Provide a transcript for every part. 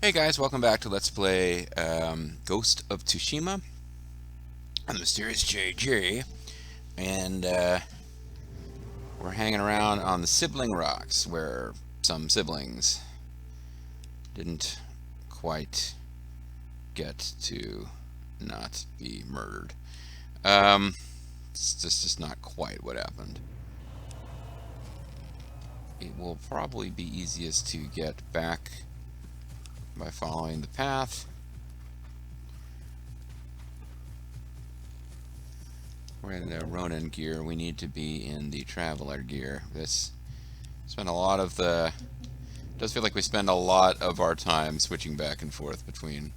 Hey guys, welcome back to Let's Play Ghost of Tsushima. I'm the mysterious JJ, and we're hanging around on the Sibling Rocks, where some siblings didn't quite get to not be murdered. Um, it's just not quite what happened. It will probably be easiest to get back by following the path. We're in the Ronin gear. We need to be in the Traveler gear. This spend a lot of the. It does feel like we spend a lot of our time switching back and forth between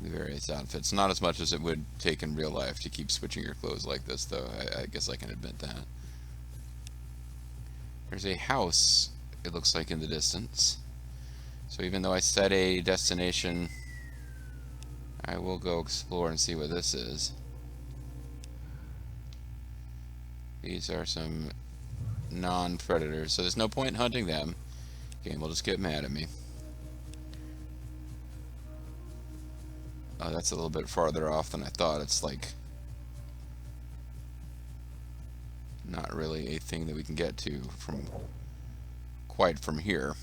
the various outfits. Not as much as it would take in real life to keep switching your clothes like this, though. I guess I can admit that. There's a house, it looks like, in the distance. So even though I set a destination, I will go explore and see what this is. These are some non-predators, so there's no point in hunting them. Game will just get mad at me. Oh, that's a little bit farther off than I thought. It's like not really a thing that we can get to from quite from here.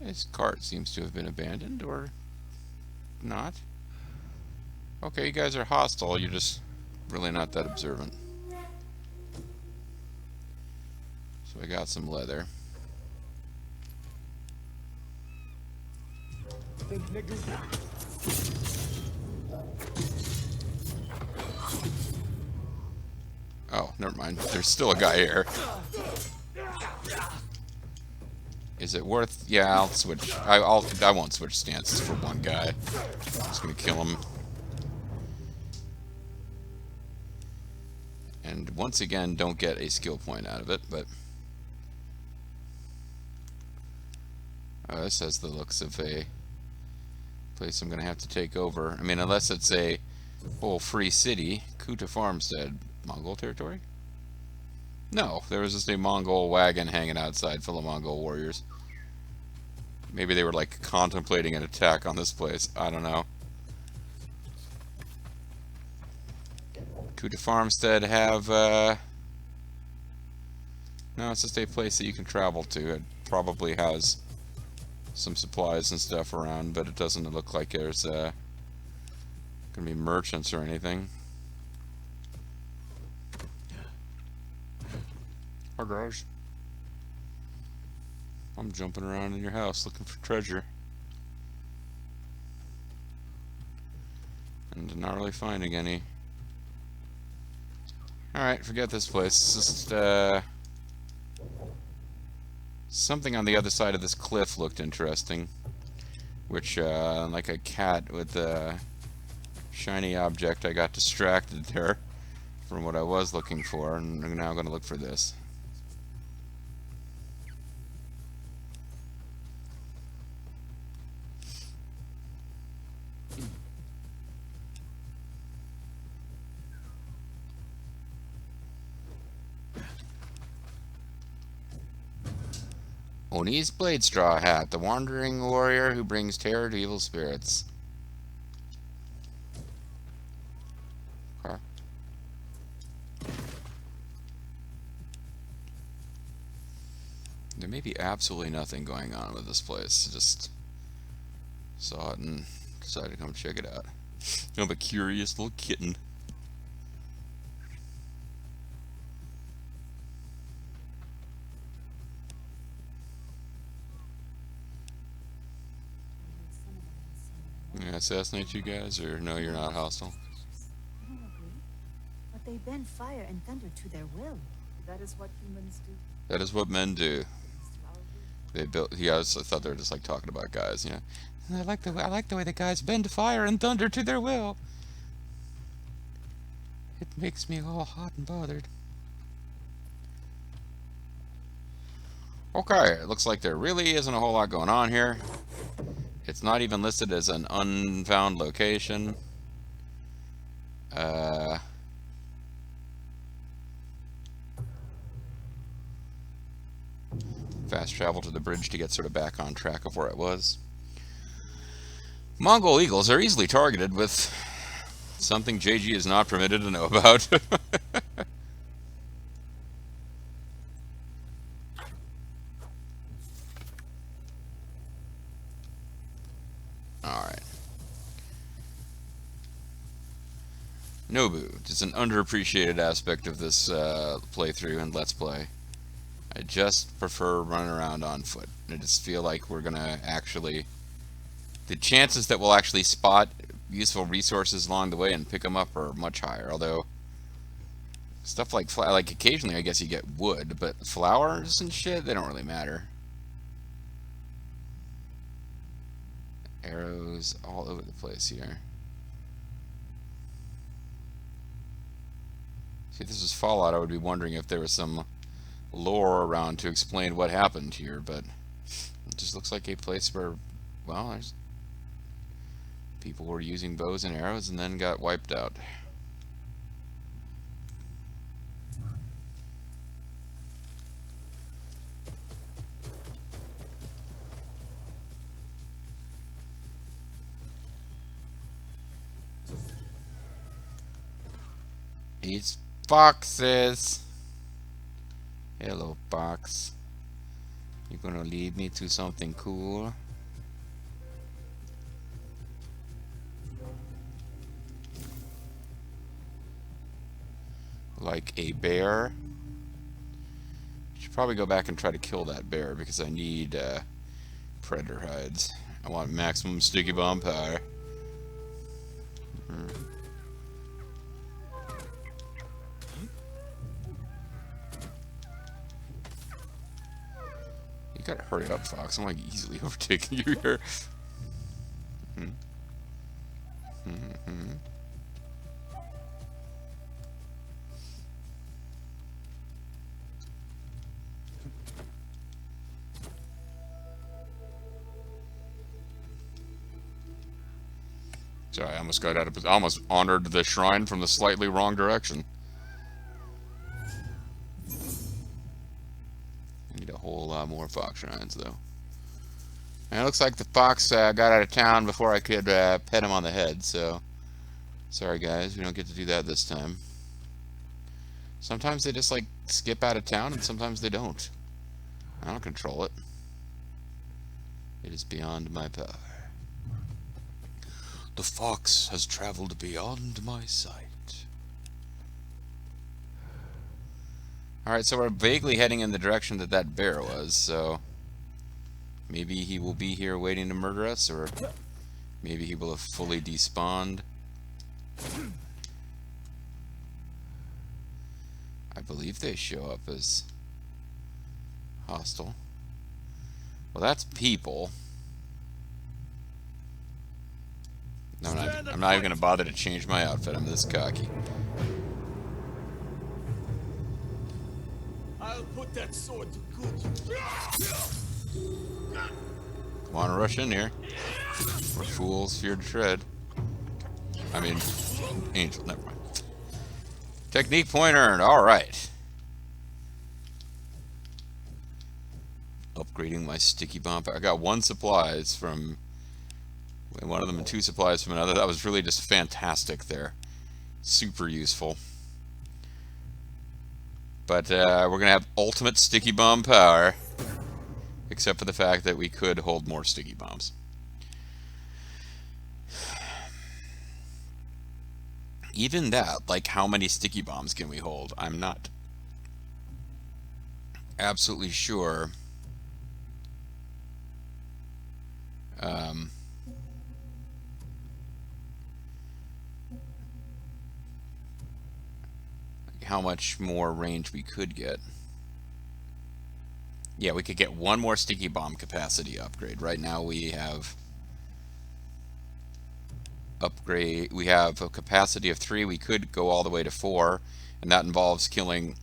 This cart seems to have been abandoned, or not. Okay, you guys are hostile. You're just really not that observant. So I got some leather. Oh, never mind. There's still a guy here. Is it worth? Yeah, I'll switch. I won't switch stances for one guy. I'm just gonna kill him. And once again, don't get a skill point out of it, but this has the looks of a place I'm gonna have to take over. I mean, unless it's a whole free city. Kuta Farmstead, Mongol territory? No, there was just a Mongol wagon hanging outside full of Mongol warriors. Maybe they were like contemplating an attack on this place. I don't know. Kuta Farmstead have no, it's just a place that you can travel to. It probably has some supplies and stuff around, but it doesn't look like there's gonna be merchants or anything. Hi guys. I'm jumping around in your house looking for treasure. And not really finding any. Alright, forget this place. It's just, something on the other side of this cliff looked interesting. Which, like a cat with a shiny object, I got distracted there from what I was looking for, and I'm now going to look for this. Oni's blade straw hat, the wandering warrior who brings terror to evil spirits. Okay. There may be absolutely nothing going on with this place. Just saw it and decided to come check it out. I'm a curious little kitten. I'm gonna assassinate you guys, or no, you're not hostile? I don't agree. But they bend fire and thunder to their will. That is what humans do. That is what men do. To our will. They built. Yeah, I thought they were just like talking about guys, you know. I like the way the guys bend fire and thunder to their will. It makes me all hot and bothered. Okay, it looks like there really isn't a whole lot going on here. It's not even listed as an unfound location. Fast travel to the bridge to get sort of back on track of where it was. Mongol eagles are easily targeted with something JG is not permitted to know about. Alright. Nobu, just an underappreciated aspect of this playthrough and Let's Play. I just prefer running around on foot. I just feel like we're gonna actually... The chances that we'll actually spot useful resources along the way and pick them up are much higher, although... Stuff like occasionally I guess you get wood, but flowers and shit, they don't really matter. Arrows all over the place here. See, if this was Fallout, I would be wondering if there was some lore around to explain what happened here, but it just looks like a place where, well, there's people were using bows and arrows and then got wiped out. These foxes. Hello, fox. You gonna lead me to something cool? Like a bear? Should probably go back and try to kill that bear because I need predator hides. I want maximum sticky bomb power. You gotta hurry up, Fox. I'm like easily overtaking you here. Sorry, I almost got out of. I almost honored the shrine from the slightly wrong direction. I need a whole lot more fox shrines, though. And it looks like the fox got out of town before I could pet him on the head, so... Sorry, guys, we don't get to do that this time. Sometimes they just, like, skip out of town, and sometimes they don't. I don't control it. It is beyond my power. The fox has traveled beyond my sight. Alright, so we're vaguely heading in the direction that that bear was, so... Maybe he will be here waiting to murder us, or maybe he will have fully despawned. I believe they show up as hostile. Well, that's people. No, I'm not even going to bother to change my outfit. I'm this cocky. I'll put that sword to good. Come on, rush in here. We're fools, feared to tread. I mean, angel, never mind. Technique point earned, alright. Upgrading my sticky bomb. I got 1 supplies from one of them and 2 supplies from another. That was really just fantastic there. Super useful. But we're going to have ultimate sticky bomb power. Except for the fact that we could hold more sticky bombs. Even that, like how many sticky bombs can we hold? I'm not absolutely sure. How much more range we could get. Yeah, we could get 1 more sticky bomb capacity upgrade. Right now we have we have a capacity of 3. We could go all the way to 4, and that involves killing,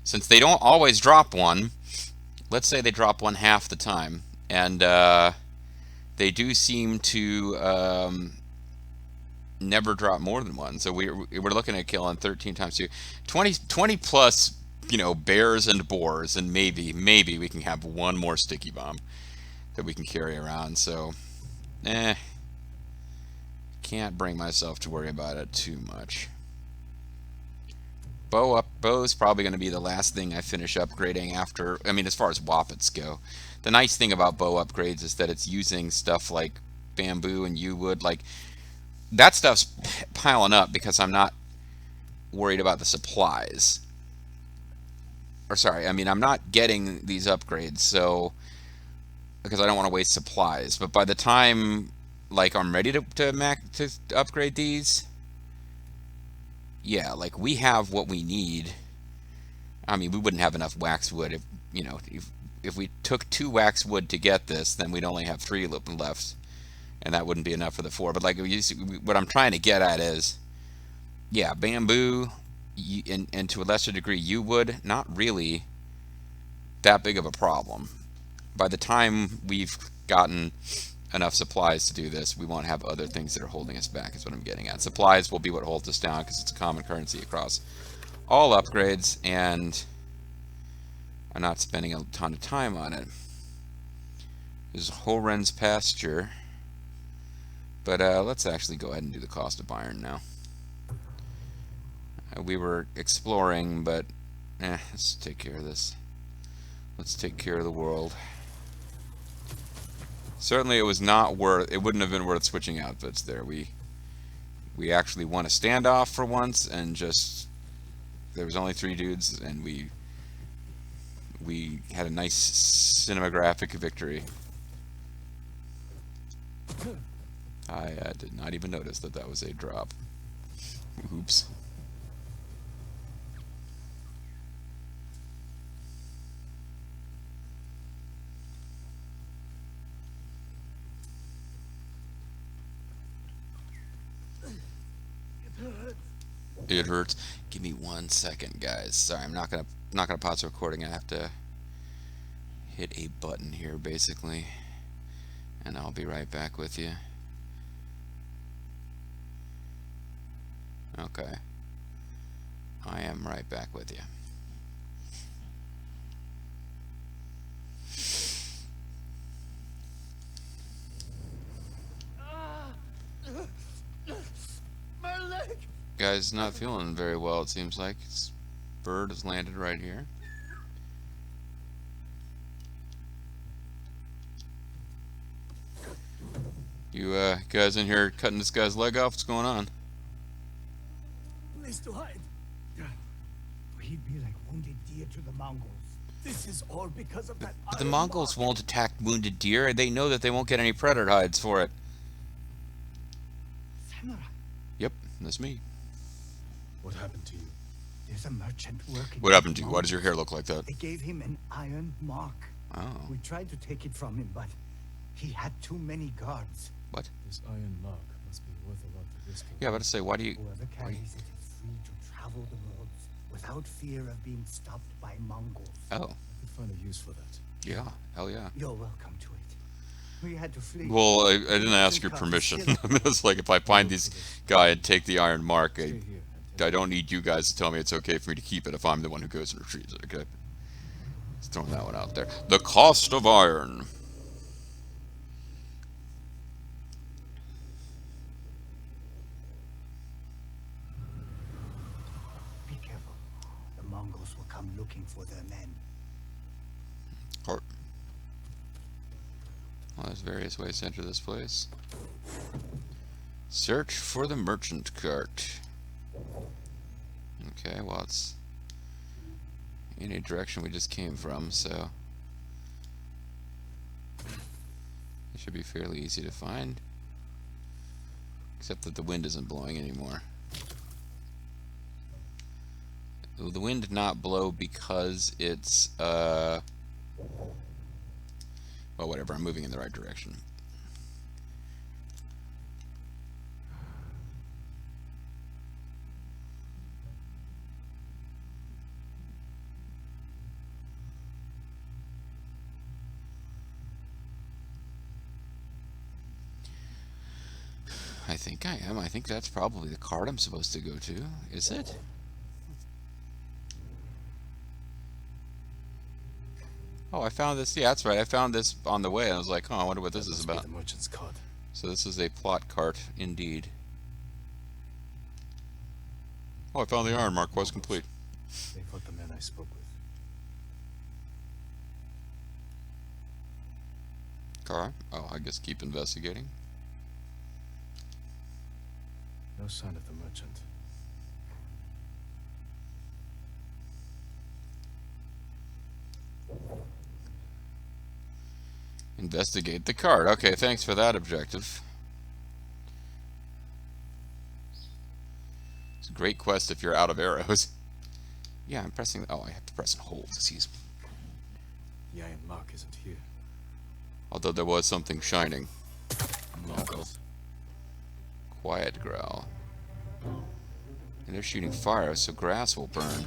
since they don't always drop one, let's say they drop one half the time, and they do seem to never drop more than one. So we're looking at killing 13 times 2, 20 plus, bears and boars, and maybe we can have one more sticky bomb that we can carry around. So, can't bring myself to worry about it too much. Bow's probably going to be the last thing I finish upgrading after. I mean, as far as Woppets go, the nice thing about bow upgrades is that it's using stuff like bamboo and yew wood. Like, that stuff's piling up because I'm not worried about the supplies. Or sorry, I mean, I'm not getting these upgrades, so because I don't want to waste supplies. But by the time like I'm ready to upgrade these, yeah, like we have what we need. I mean, we wouldn't have enough waxwood if we took 2 waxwood to get this, then we'd only have 3 left, and that wouldn't be enough for the 4. But like what I'm trying to get at is, yeah, bamboo and to a lesser degree yew wood, not really that big of a problem. By the time we've gotten enough supplies to do this, we won't have other things that are holding us back, is what I'm getting at. Supplies will be what holds us down because it's a common currency across all upgrades, and I'm not spending a ton of time on it. This is Horen's pasture, but let's actually go ahead and do the cost of iron now. We were exploring, but let's take care of this. Let's take care of the world. Certainly, it was not worth. It wouldn't have been worth switching outfits there. We actually won a standoff for once, and just there was only 3 dudes, and we had a nice cinematographic victory. I did not even notice that was a drop. Oops. It hurts. Give me 1 second, guys. Sorry, I'm not gonna pause the recording. I have to hit a button here, basically, and I'll be right back with you. Okay. I am right back with you. My leg! Guy's not feeling very well, it seems like. His bird has landed right here. You guys in here cutting this guy's leg off? What's going on? Place to hide. We'd be like wounded deer to the Mongols. This is all because of that But the iron Mongols mark. won't attack wounded deer. They know that they won't get any predator hides for it. Samurai, Yep, that's me. What happened to you? there's a merchant working. What with happened the to you? Why does your hair Mongols. look like that? They gave him an iron mark. Oh, We tried to take it from him, but he had too many guards. what? This iron mark must be worth a lot to risk. Yeah, I was about to say, why do you... Whoever carries it is free to travel the roads without fear of being stopped by Mongols. Oh, I could find a use for that. yeah, hell yeah. You're welcome to it. We had to flee. Well, I didn't ask your permission. It's like, if I find this guy and take the iron mark, Stay here and I don't need you guys to tell me it's okay for me to keep it if I'm the one who goes and retrieves it, okay? Just throwing that one out there. The cost of iron. Be careful. The Mongols will come looking for their men. Cart. Well, there's various ways to enter this place. Search for the merchant cart. Okay, well, it's in a direction we just came from, so it should be fairly easy to find. Except that the wind isn't blowing anymore. The wind did not blow because it's, well, whatever, I'm moving in the right direction. I think I am. I think that's probably the card I'm supposed to go to. Is it? Oh, I found this. Yeah, that's right. I found this on the way. I was like, oh, I wonder what this That is must be about. the merchant's card. So this is a plot cart, indeed. Oh, I found the iron mark. Quest complete. They fought the men I spoke with. Okay. Oh, I guess keep investigating. No sign of the merchant. Investigate the card. Okay, thanks for that objective. It's a great quest if you're out of arrows. Yeah, I'm pressing. Oh, I have to press and hold. Excuse me. The iron mark isn't here. Although there was something shining. Mongols. Quiet growl. And they're shooting fire, so grass will burn.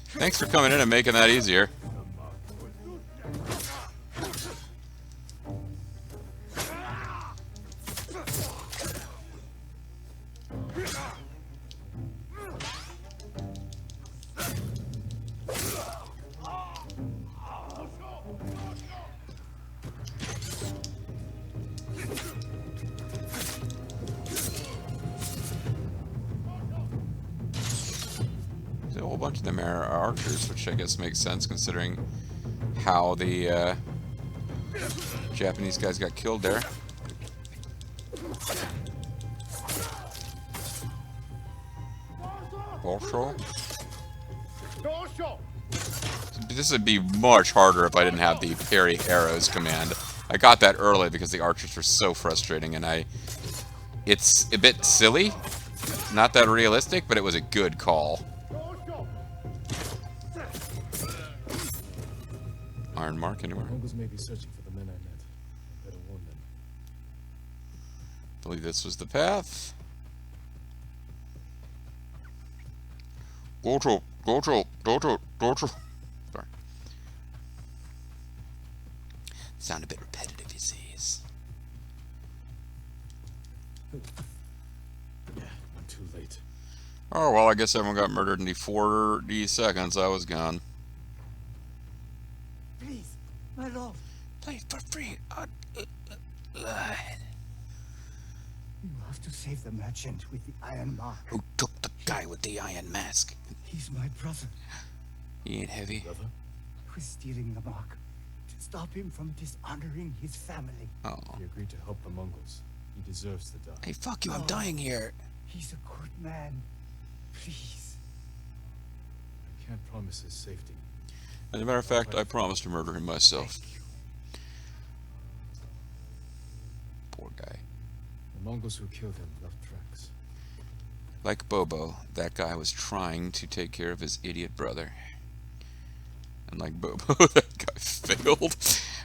Thanks for coming in and making that easier. A whole bunch of them are archers, which I guess makes sense considering how the Japanese guys got killed there. Also, this would be much harder if I didn't have the parry arrows command. I got that early because the archers were so frustrating, and it's a bit silly, not that realistic, but it was a good call. Iron mark anywhere? Mongols may be searching for the men I met. I better warn them. I believe this was the path. Goto, Goto, Goto, Goto. Sorry. Sound a bit repetitive, you see. Yeah, I'm too late. Oh, well, I guess everyone got murdered in the 40 seconds I was gone. Please, my lord. Play for free. You have to save the merchant with the iron mark. Who took the guy with the iron mask? He's my brother. He ain't heavy. Brother? I was stealing the mark to stop him from dishonoring his family. Oh. He agreed to help the Mongols. He deserves to die. Hey, fuck you, I'm dying here. He's a good man. Please. I can't promise his safety. As a matter of fact, I promised to murder him myself. Thank you. Poor guy. The Mongols who killed him left tracks. Like Bobo, that guy was trying to take care of his idiot brother. And like Bobo, that guy failed.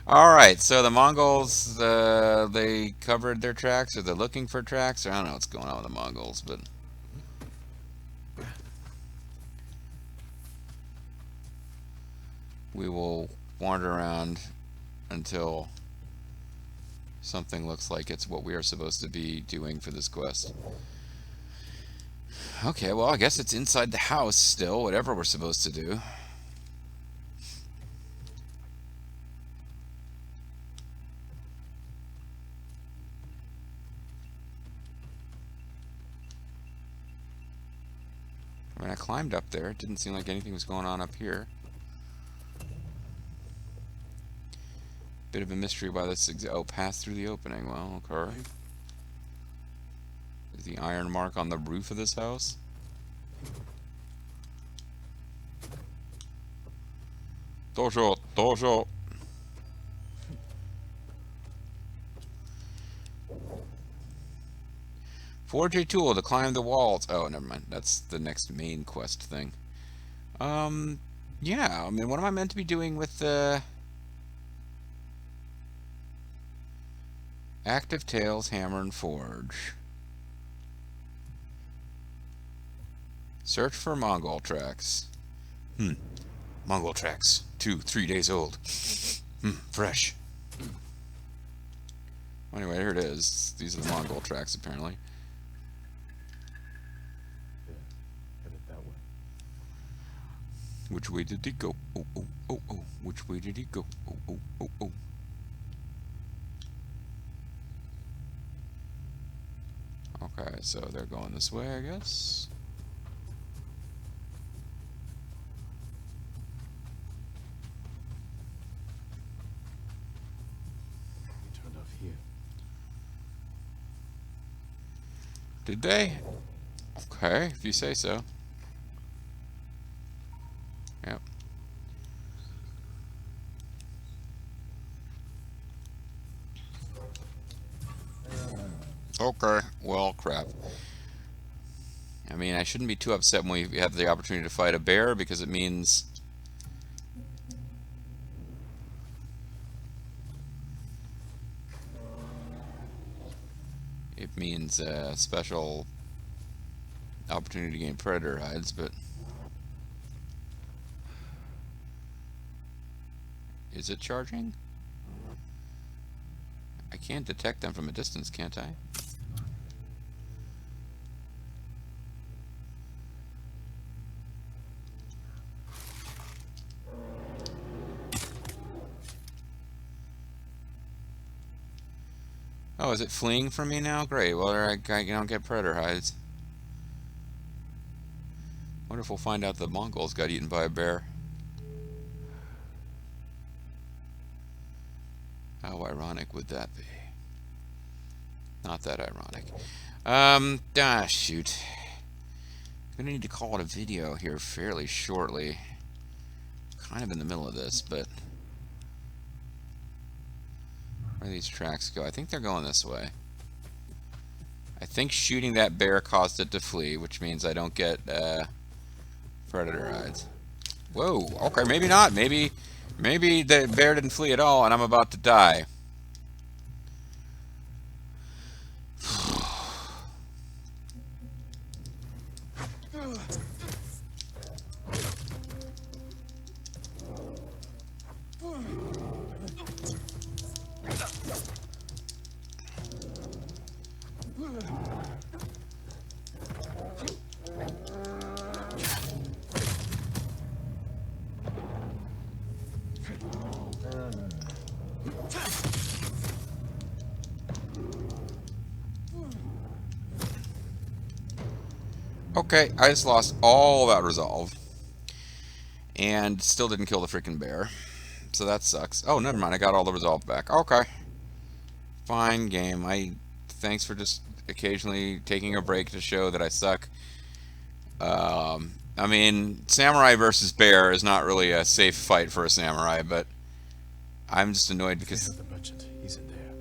Alright, so the Mongols, they covered their tracks, or they're looking for tracks, or I don't know what's going on with the Mongols, but... we will wander around until something looks like it's what we are supposed to be doing for this quest. Okay, well, I guess it's inside the house still, whatever we're supposed to do. I mean, I climbed up there. It didn't seem like anything was going on up here. Bit of a mystery why this pass through the opening. Well, okay. Is the iron mark on the roof of this house? Dojo, dojo. Forge a tool to climb the walls. Oh, never mind. That's the next main quest thing. Yeah. I mean, what am I meant to be doing with the active tails, hammer, and forge? Search for Mongol tracks. Mongol tracks. 2-3 days old. Fresh. Anyway, here it is. These are the Mongol tracks, apparently. There. Headed that way. Which way did he go? Oh, oh, oh, oh. Which way did he go? Oh, oh, oh, oh. Okay, so they're going this way, I guess. We turned off here. Did they? Okay, if you say so. Yep. Okay, well, crap. I mean, I shouldn't be too upset when we have the opportunity to fight a bear, because it means... It means a special opportunity to gain predator hides, but... Is it charging? I can't detect them from a distance, can't I? Oh, is it fleeing from me now? Great. Well, I don't get predator hides. Wonder if we'll find out the Mongols got eaten by a bear. How ironic would that be? Not that ironic. Shoot. I'm gonna need to call it a video here fairly shortly. Kind of in the middle of this, but... Where do these tracks go? I think they're going this way. I think shooting that bear caused it to flee, which means I don't get predator hides. Whoa, okay, maybe not. Maybe the bear didn't flee at all and I'm about to die. Okay, I just lost all that resolve. And still didn't kill the freaking bear. So that sucks. Oh, never mind. I got all the resolve back. Okay. Fine game. Thanks for just occasionally taking a break to show that I suck. I mean, samurai versus bear is not really a safe fight for a samurai, but I'm just annoyed because The merchant, he's in there.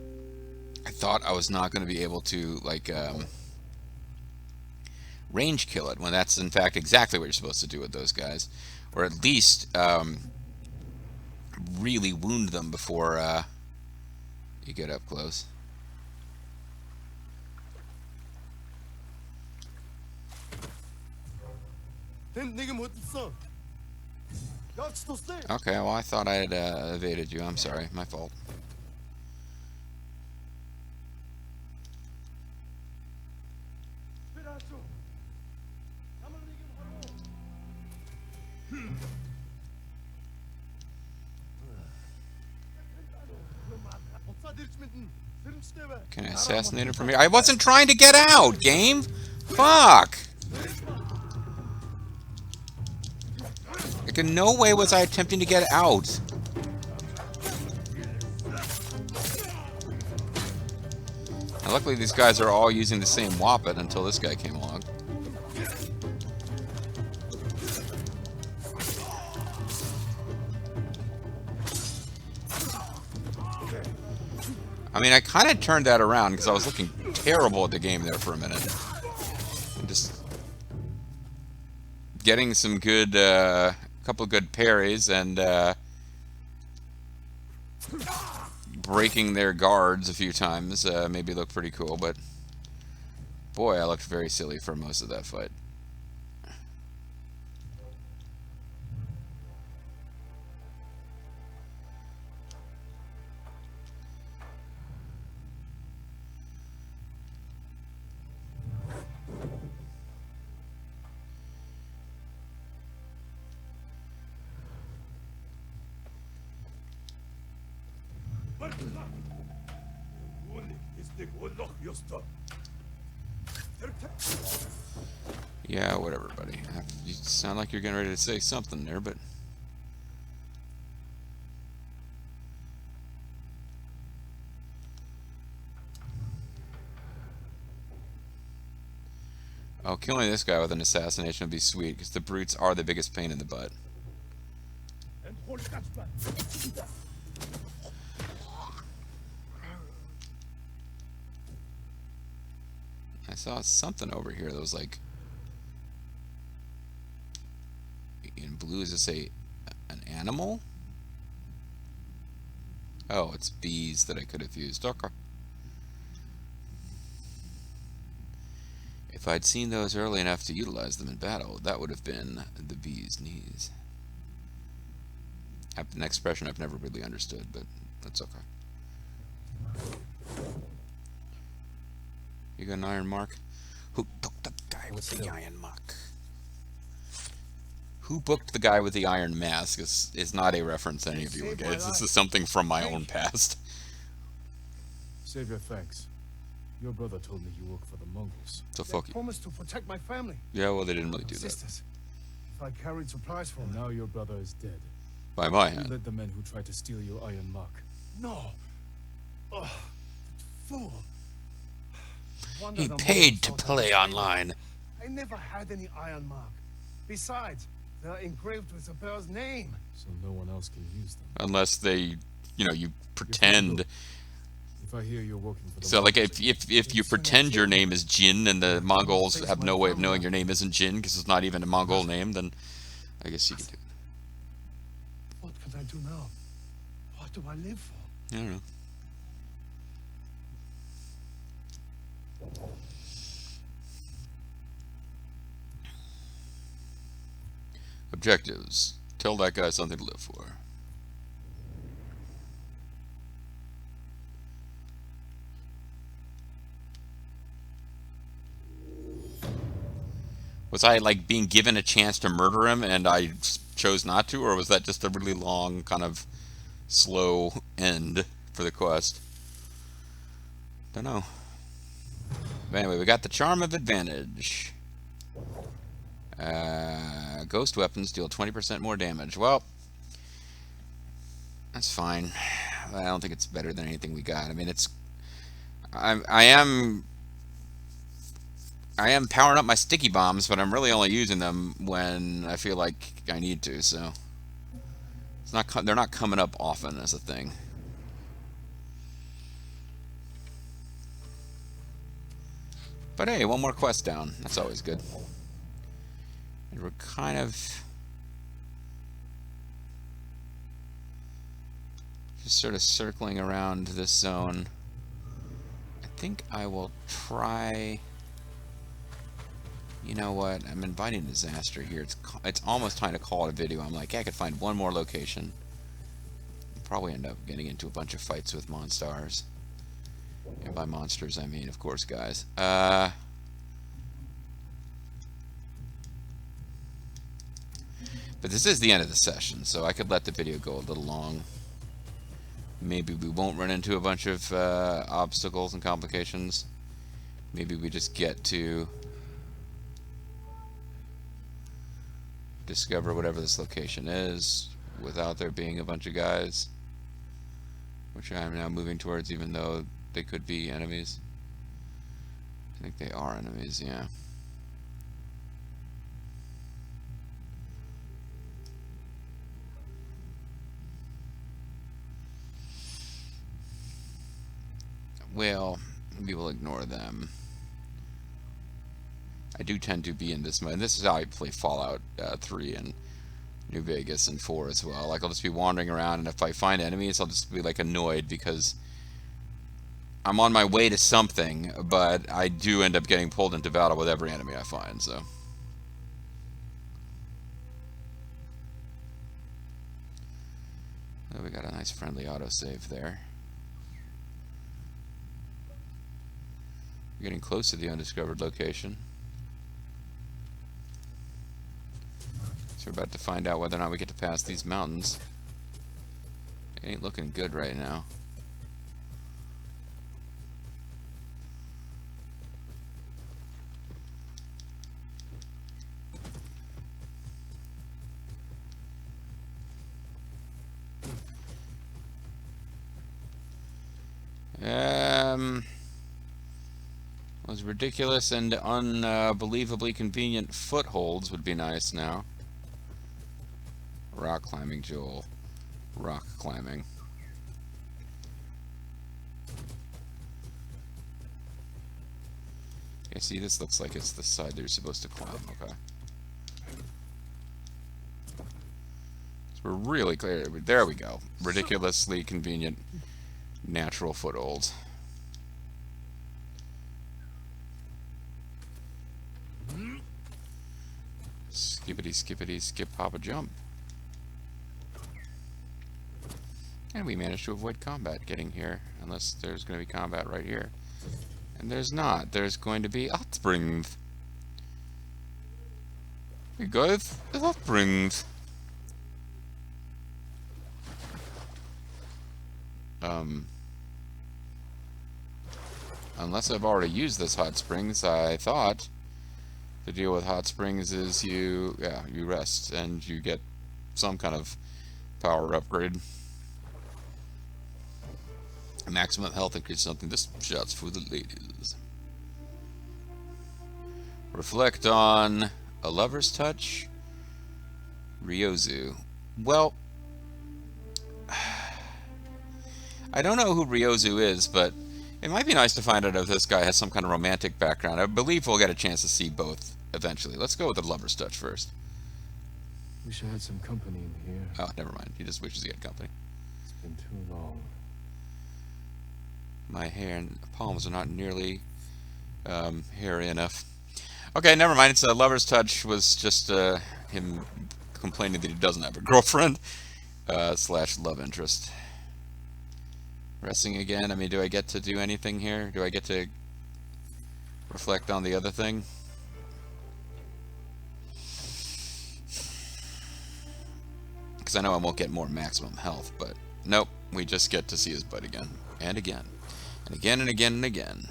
I thought I was not going to be able to, like, range kill it, when that's in fact exactly what you're supposed to do with those guys. Or at least really wound them before you get up close. Okay, well, I thought I had evaded you. I'm sorry, my fault. Can I assassinate him from here? I wasn't trying to get out, game! Fuck! Like, in no way was I attempting to get out. And luckily these guys are all using the same weapon until this guy came along. I mean, I kind of turned that around because I was looking terrible at the game there for a minute. And just getting some good, couple good parries and breaking their guards a few times maybe looked pretty cool, but boy, I looked very silly for most of that fight. Yeah, whatever, buddy. You sound like you're getting ready to say something there, but... Oh, killing this guy with an assassination would be sweet, because the brutes are the biggest pain in the butt. I saw something over here that was like... In blue, is this an animal? Oh, it's bees that I could have used. Okay. If I'd seen those early enough to utilize them in battle, that would have been the bee's knees. An expression I've never really understood, but that's okay. You got an iron mark? Who booked the guy with the iron mark? Who booked the guy with the iron mask is not a reference to any of you, okay? This is something from my own past. Savior, thanks. Your brother told me you work for the Mongols. So fuck you. Promised to protect my family. Yeah, well, they didn't really do that. Sisters. If I carried supplies for And them. now your brother is dead. By my You hand. led the men who tried to steal your iron mark. No. Ugh, that fool. Wonder He the paid Mongols to thought I play was online. I never had any iron mark. Besides, they're engraved with the bear's name. So no one else can use them. Unless they, you pretend. If I hear you're working for the So, like, Mongols, if you pretend your name is Jin and the Mongols have no way of knowing your name isn't Jin because it's not even a Mongol name, then I guess you can do it. What can I do now? What do I live for? I don't know. Objectives. Tell that guy something to live for. Was I, like, being given a chance to murder him and I chose not to, or was that just a really long, kind of slow end for the quest? Don't know. But anyway, we got the Charm of Advantage. Ghost weapons deal 20% more damage. Well, that's fine. I don't think it's better than anything we got. I mean, it's... I am powering up my sticky bombs, but I'm really only using them when I feel like I need to, so... It's not, they're not coming up often as a thing. But hey, one more quest down. That's always good. And we're kind of... just sort of circling around this zone. I think I will try... You know what? I'm inviting disaster here. It's almost time to call it a video. I'm like, yeah, I could find one more location. Probably end up getting into a bunch of fights with monsters. And by monsters, I mean, of course, guys. But this is the end of the session, so I could let the video go a little long. Maybe we won't run into a bunch of obstacles and complications. Maybe we just get to discover whatever this location is without there being a bunch of guys, which I'm now moving towards, even though they could be enemies. I think they are enemies, yeah. Well, we will ignore them. I do tend to be in this mode. This is how I play Fallout 3 and New Vegas and 4 as well. Like, I'll just be wandering around, and if I find enemies, I'll just be, like, annoyed because I'm on my way to something, but I do end up getting pulled into battle with every enemy I find, so. Oh, we got a nice friendly autosave there. We're getting close to the undiscovered location. So we're about to find out whether or not we get to pass these mountains. It ain't looking good right now. Those ridiculous and unbelievably convenient footholds would be nice now. Rock climbing, Joel. Rock climbing. Okay, see, this looks like it's the side that you're supposed to climb. Okay. So we're really clear. There we go. Ridiculously convenient natural footholds. Skippity, skippity, skip, hop, a jump. And we managed to avoid combat getting here, unless there's going to be combat right here. And there's not. There's going to be hot springs. Hey guys, it's hot springs. Unless I've already used this hot springs, I thought to deal with hot springs is you rest and you get some kind of power upgrade. Maximum health increase, something. This shot's for the ladies. Reflect on a lover's touch. Ryozu. Well, I don't know who Ryozu is, but it might be nice to find out if this guy has some kind of romantic background. I believe we'll get a chance to see both eventually. Let's go with the lover's touch first. Wish I had some company in here. Oh, never mind. He just wishes he had company. It's been too long. My hair and palms are not nearly hairy enough. Okay, never mind. It's a lover's touch. Was just him complaining that he doesn't have a girlfriend slash love interest. Resting again. I mean, do I get to do anything here? Do I get to reflect on the other thing? Because I know I won't get more maximum health, but nope. We just get to see his butt again and again. And again and again and again.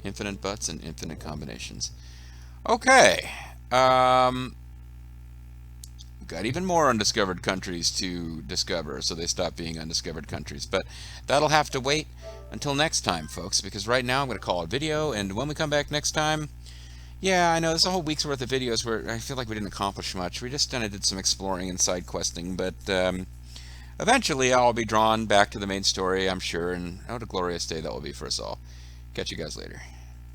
Infinite butts and infinite combinations. Okay. Got even more undiscovered countries to discover, so they stop being undiscovered countries. But that'll have to wait until next time, folks, because right now I'm going to call it video, and when we come back next time, yeah, I know, there's a whole week's worth of videos where I feel like we didn't accomplish much. We just kind of did some exploring and side questing, but eventually I'll be drawn back to the main story, I'm sure, and what a glorious day that will be for us all. Catch you guys later.